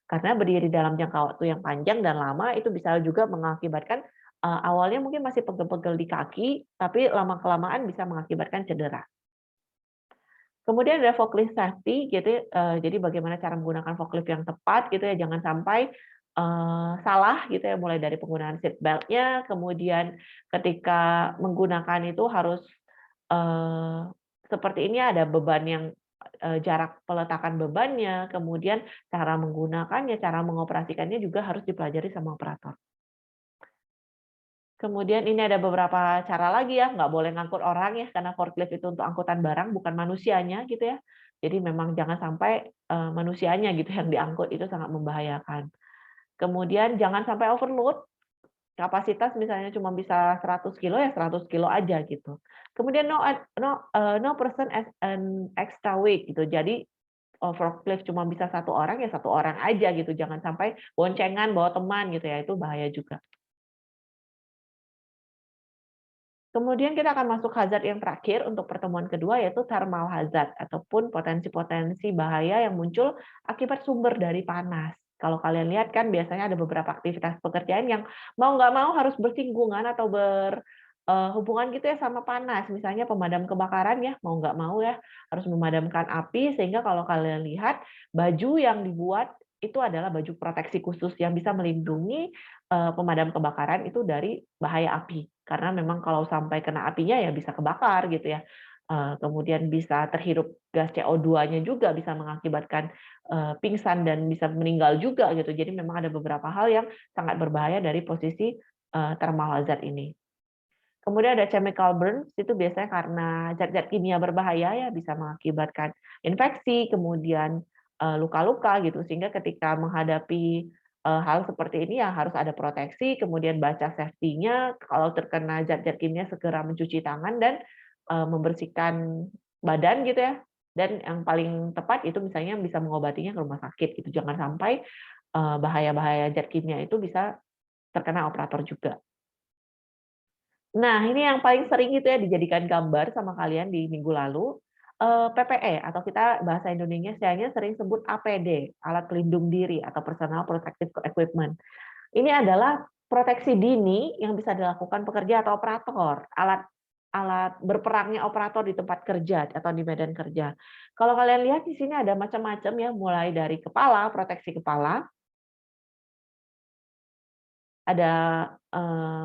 S1: Karena berdiri dalam jangka waktu yang panjang dan lama itu bisa juga mengakibatkan, awalnya mungkin masih pegel-pegel di kaki, tapi lama-kelamaan bisa mengakibatkan cedera. Kemudian ada forklift safety gitu, jadi bagaimana cara menggunakan forklift yang tepat gitu ya, jangan sampai, salah gitu ya, mulai dari penggunaan seat belt-nya, kemudian ketika menggunakan itu harus, eee, seperti ini ada beban yang jarak peletakan bebannya, kemudian cara menggunakannya, cara mengoperasikannya juga harus dipelajari sama operator. Kemudian ini ada beberapa cara lagi ya, nggak boleh ngangkut orang ya, karena forklift itu untuk angkutan barang, bukan manusianya gitu ya. Jadi memang jangan sampai, manusianya gitu yang diangkut, itu sangat membahayakan. Kemudian jangan sampai overload, kapasitas misalnya cuma bisa 100 kilo ya 100 kilo aja gitu. Kemudian no person as an extra weight gitu. Jadi, forklift cuma bisa satu orang ya satu orang aja gitu, jangan sampai boncengan bawa teman gitu ya, itu bahaya juga. Kemudian kita akan masuk hazard yang terakhir untuk pertemuan kedua, yaitu thermal hazard ataupun potensi-potensi bahaya yang muncul akibat sumber dari panas. Kalau kalian lihat kan biasanya ada beberapa aktivitas pekerjaan yang mau nggak mau harus bersinggungan atau berhubungan gitu ya sama panas. Misalnya pemadam kebakaran ya, mau nggak mau ya harus memadamkan api, sehingga kalau kalian lihat baju yang dibuat itu adalah baju proteksi khusus yang bisa melindungi pemadam kebakaran itu dari bahaya api. Karena memang kalau sampai kena apinya ya bisa kebakar gitu ya. Kemudian bisa terhirup gas CO2-nya juga bisa mengakibatkan, pingsan dan bisa meninggal juga gitu. Jadi memang ada beberapa hal yang sangat berbahaya dari posisi, thermal hazard ini. Kemudian ada chemical burns, itu biasanya karena zat-zat kimia berbahaya ya, bisa mengakibatkan infeksi, kemudian, luka-luka gitu, sehingga ketika menghadapi, hal seperti ini ya harus ada proteksi, kemudian baca safety-nya, kalau terkena zat-zat kimia segera mencuci tangan dan, membersihkan badan gitu ya, dan yang paling tepat itu misalnya bisa mengobatinya ke rumah sakit gitu, jangan sampai, bahaya-bahaya zat kimia itu bisa terkena operator juga. Nah, ini yang paling sering itu ya dijadikan gambar sama kalian di minggu lalu, PPE atau kita bahasa Indonesianya sering sebut APD, alat pelindung diri atau personal protective equipment. Ini adalah proteksi dini yang bisa dilakukan pekerja atau operator, alat alat berperangnya operator di tempat kerja atau di medan kerja. Kalau kalian lihat di sini ada macam-macam ya, mulai dari kepala, proteksi kepala, ada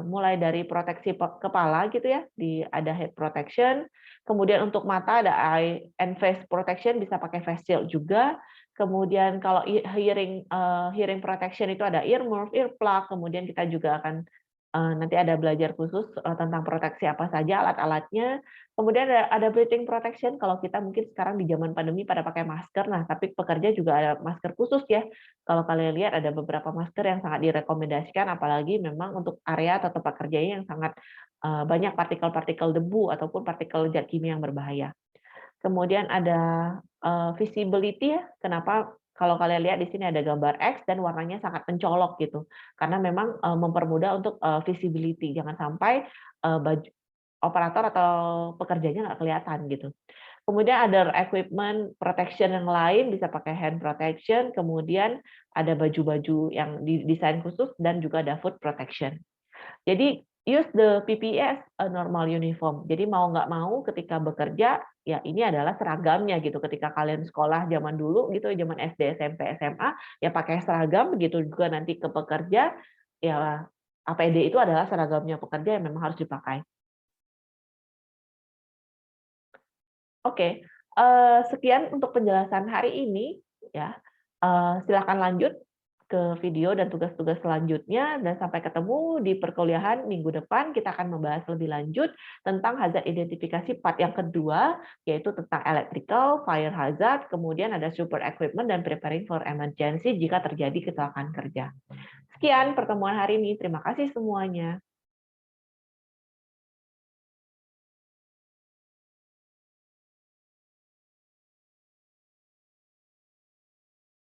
S1: mulai dari proteksi kepala gitu ya, ada head protection, kemudian untuk mata ada eye and face protection bisa pakai face shield juga. Kemudian kalau hearing protection itu ada earmuff, earplug, kemudian kita juga akan nanti ada belajar khusus tentang proteksi apa saja alat-alatnya. Kemudian ada breathing protection kalau kita mungkin sekarang di zaman pandemi pada pakai masker, nah tapi pekerja juga ada masker khusus ya. Kalau kalian lihat ada beberapa masker yang sangat direkomendasikan, apalagi memang untuk area atau tempat kerjanya yang sangat banyak partikel-partikel debu ataupun partikel zat kimia yang berbahaya. Kemudian ada visibility ya, kenapa kalau kalian lihat di sini ada gambar X dan warnanya sangat mencolok gitu, karena memang mempermudah untuk visibility, jangan sampai baju operator atau pekerjanya nggak kelihatan gitu. Kemudian ada equipment protection yang lain, bisa pakai hand protection, kemudian ada baju-baju yang didesain khusus dan juga ada foot protection. Jadi use the PPE as a normal uniform. Jadi mau nggak mau ketika bekerja, ya ini adalah seragamnya gitu. Ketika kalian sekolah zaman dulu gitu, zaman SD, SMP, SMA, ya pakai seragam, begitu juga nanti ke pekerja, ya APD itu adalah seragamnya pekerja yang memang harus dipakai. Oke, sekian untuk penjelasan hari ini ya. Silakan lanjut ke video dan tugas-tugas selanjutnya dan sampai ketemu di perkuliahan minggu depan. Kita akan membahas lebih lanjut tentang hazard identifikasi part yang kedua, yaitu tentang electrical, fire hazard, kemudian ada support equipment dan preparing for emergency jika terjadi kecelakaan kerja. Sekian pertemuan hari ini. Terima kasih semuanya.